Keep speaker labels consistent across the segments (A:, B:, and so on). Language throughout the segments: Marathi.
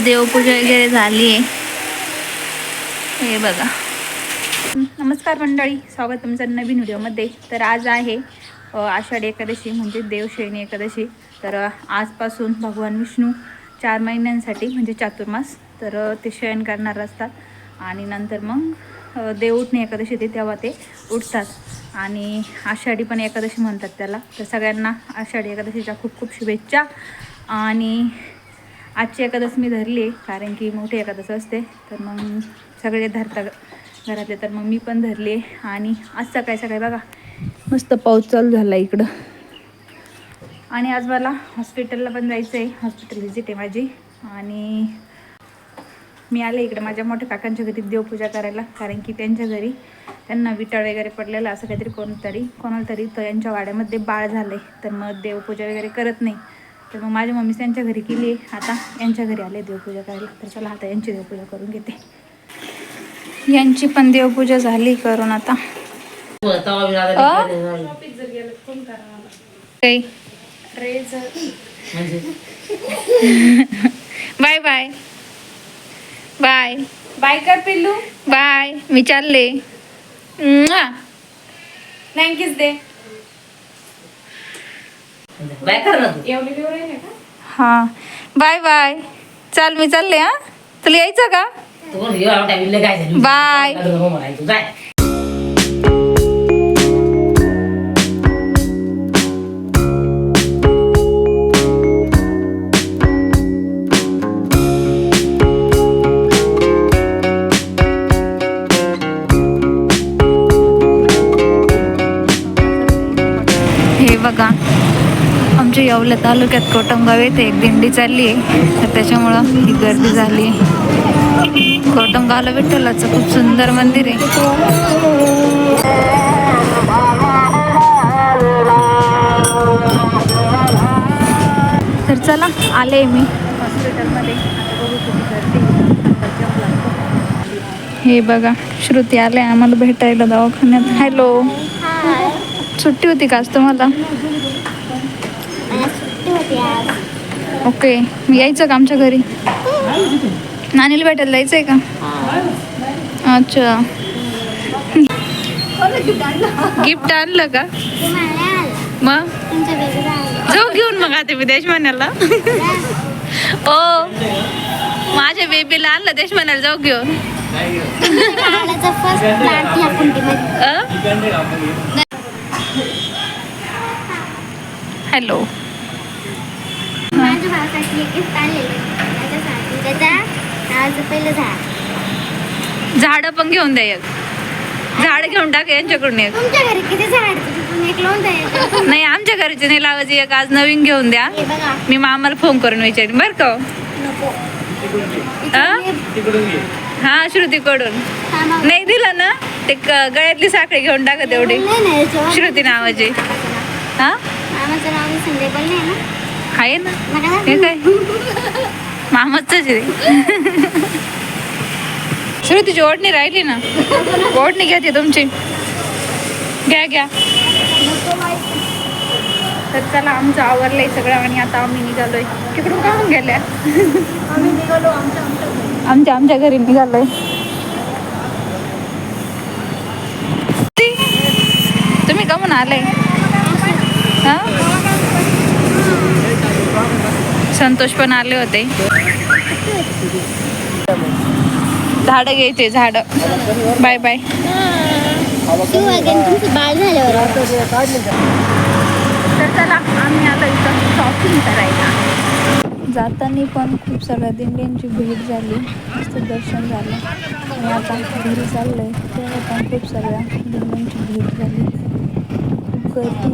A: देवपूजा वगैरे झाली आहे. हे बघा. नमस्कार मंडळी, स्वागत तुमचं नवीन व्हिडिओमध्ये. तर आज आहे आषाढी एकादशी म्हणजे देवशयनी एकादशी. तर आजपासून भगवान विष्णू 4 महिन्यांसाठी म्हणजे चातुर्मास तर ते शयन करणार असतात आणि नंतर मग देव उठणे एकादशी येते तेव्हा ते उठतात आणि आषाढी पण एकादशी म्हणतात त्याला. तर सगळ्यांना आषाढी एकादशीच्या खूप खूप शुभेच्छा. आणि आजची एकादशी मी धरली आहे कारण की मोठी एकादशी असते तर मग सगळे धरतात घरातले, तर मग मी पण धरली आहे. आणि आज सकाळी सकाळी बघा मस्त पाऊस चालू झाला इकडं. आणि आज मला हॉस्पिटलला पण जायचं आहे, हॉस्पिटल व्हिजिट आहे माझी. आणि मी आले इकडे माझ्या मोठ्या काकांच्या घरी देवपूजा करायला कारण की त्यांच्या घरी त्यांना विटाळ वगैरे पडलेलं असं काहीतरी कोणाला तरी तर यांच्या वाड्यामध्ये बाळ झालं आहे तर मग देवपूजा वगैरे करत नाही. तर मग माझ्या मम्मी त्यांच्या घरी केली आहे, आता यांच्या घरी आले देवपूजा करायला. तर चला आता यांची देवपूजा करून घेते. यांची पण देवपूजा झाली करून आता. बाय बाय बाय
B: बाय कर पिल्लू.
A: बाय, मी चालले.
B: थँक्यूच दे.
C: बाय कर ना तू.
B: एवढी लिहून आहे का?
A: हां बाय बाय. चाल मी चालले. हां तुला यायचं का?
C: तू कोण घेऊ आवडा विल्ले काय झाली
A: बाय.
C: हो म्हणाय तू जाय.
A: हे बघा आमच्या येवला तालुक्यात कोटमगाव येथे एक दिंडी चालली आहे तर त्याच्यामुळं ही गर्दी झाली. कोटमगावला विठ्ठलाचं खूप सुंदर मंदिर आहे. तर चला आले मी हॉस्पिटलमध्ये. आता बघू किती गर्दी. हे बघा श्रुती आले आम्हाला भेटायला दवाखान्यात. हॅलो, सुट्टी होती का आज तुम्हाला? ओके, मी यायचं का आमच्या घरी? नानीला भेटायला जायचं आहे का? अच्छा, गिफ्ट आणलं का? मग जाऊ घेऊन मग आता मी देशमान्याला. ओ माझ्या बेबीला आणलं देशमान्याला जाऊ घेऊन. हॅलो, झाड पण घेऊन द्या. एक झाड घेऊन टाक यांच्याकडून. एक नाही आमच्या घरचे नाही लावायची, एक आज नवीन घेऊन द्या. मी मामाला फोन करून विचारेन बरं का. हा श्रुतीकडून नाही दिलं ना ते गळ्यातली साखळी घेऊन टाका तेवढी श्रुती नावाची. हा आहे ना, हे काय मामाच आहे. श्रुतीची ओढणी राहिली ना, ओढणी घ्या ती तुमची, घ्या घ्या. तर चला आमचं आवरलंय सगळं आणि आता आम्ही निघालोय. तिकडून काढून गेल्या आम्ही निघालो आमच्या घरी निघालोय. तुम्ही का म्हणून आले? हा संतोष पण आले होते. झाड घ्यायचे, झाड. Bye bye. तर चला आम्ही आलो इथं शॉपिंग करायला. जाताना पण खूप सगळ्या दिंड्यांची भेट झाली, मस्त दर्शन झालं. आणि आता घरी चाललंय तेव्हा पण खूप सगळ्या दिंड्यांची भेट झाली. खूप गर्दी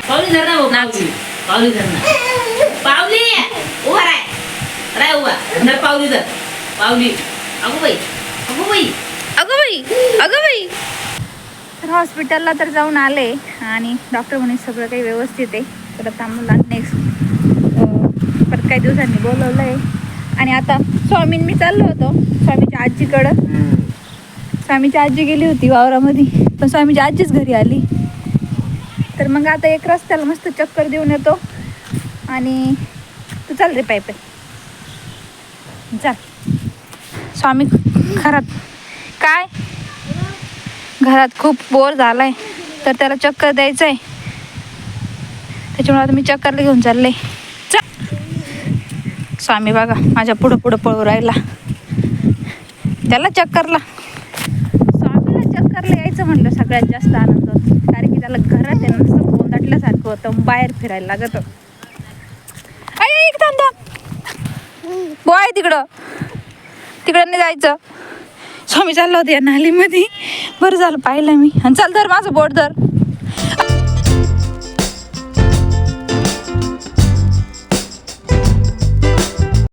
C: पावली धर ना, पावली पावली धर ना. पावली उभा राय, राय उभा धर. पावली धर, पावली. अगो बाई, अगो बाई,
A: अगं बाई, अगं बाई. तर हॉस्पिटलला तर जाऊन आले आणि डॉक्टर म्हणे सगळं काही व्यवस्थित आहे. परत आम्हाला नेक्स्ट परत काही दिवसांनी बोलवलं आहे. आणि आता स्वामींनी चाललो होतो स्वामीच्या आजीकडं. स्वामीची आजी गेली होती वावरामध्ये पण स्वामीची आजीच घरी आली. तर मग आता एक रस्त्याला मस्त चक्कर देऊन येतो आणि तू चाल रे पाय पाय चाल. स्वामी घरात काय घरात खूप बोर झालाय तर त्याला चक्कर द्यायचं आहे, त्याच्यामुळे आता मी चक्करला घेऊन चालले. स्वामी बघा माझ्या पुढं पुढं पळू राहिला, त्याला चक्करला. स्वामीला चक्करला यायचं म्हणलं सगळ्यात जास्त आनंद होतो, कारण की त्याला घरात आहे नुसतं गोंदाटल्यासारखं होतं, बाहेर फिरायला लागत. थांब थांब बो आहे तिकडं, तिकडं नाही जायचं. स्वामी चालला होता या नालीमध्ये, बरं झालं पाहिलं मी. आणि चल धर माझं बोट धर.